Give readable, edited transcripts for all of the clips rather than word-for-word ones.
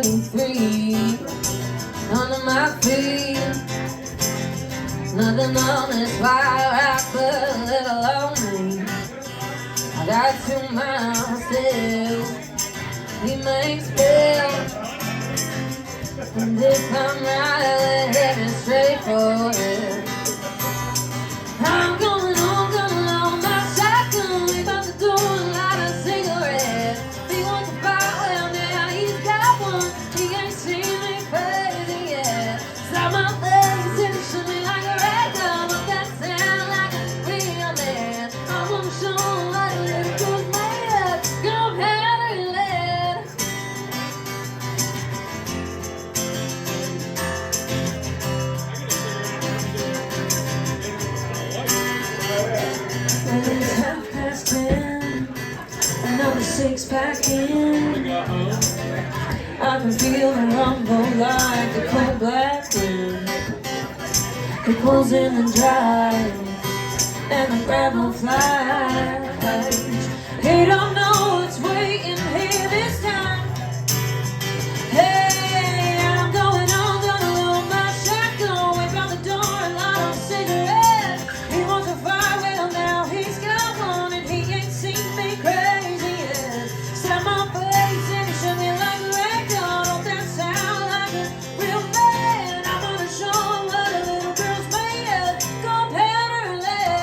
me free. Under my feet, nothing on this fire I put a little on me. I got to myself. He makes bills, and if I'm right, let heaven straight for it. I'm going on my shotgun. We about to do a lot of cigarettes. He wants to fight, well now he's got one. He ain't seen me crazy yet. Slap my face and shoot me like a record. But that sound like a real man. I wanna show him what a little girl's made of. Gunpowder and lead. And it's 10:30, another 6-pack in. I can feel the rumble like the cold black wind. It pulls in the drive and the gravel flies. He don't know what's waiting here this time. Hey, I'm going on, gonna load my shotgun. Wait by the door and light on a cigarette. He wants to fight, well now he's got one, and he ain't seen me crazy yet. Slap my face and he shook me like a record. Don't that sound like a real man? I'm gonna show him what a little girl's made of. Gunpowder and lead.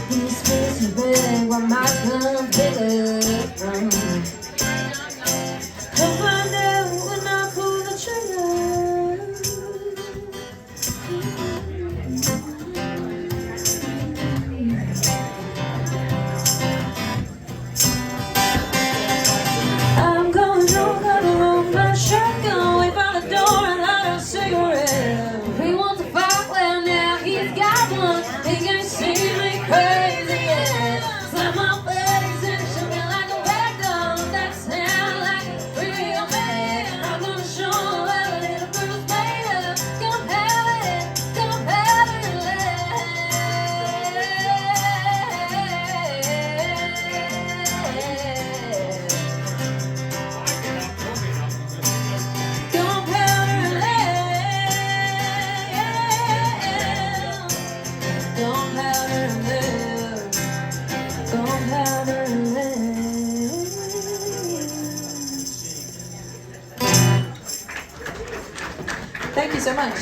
His face is big, while my gun bigger. He'll find out when I pull the trigger. I'm going on my shotgun. Wait by the door and light a cigarette. He wants to fight, well now he's got one. He ain't seen me crazy yet. Slap my face and shoot me like a record. That sound like a real man. I'm gonna show him what a little girl's made of. Gunpowder, gunpowder and lead. Gunpowder and lead. Gunpowder and lead. Gunpowder and lead. Thank you so much.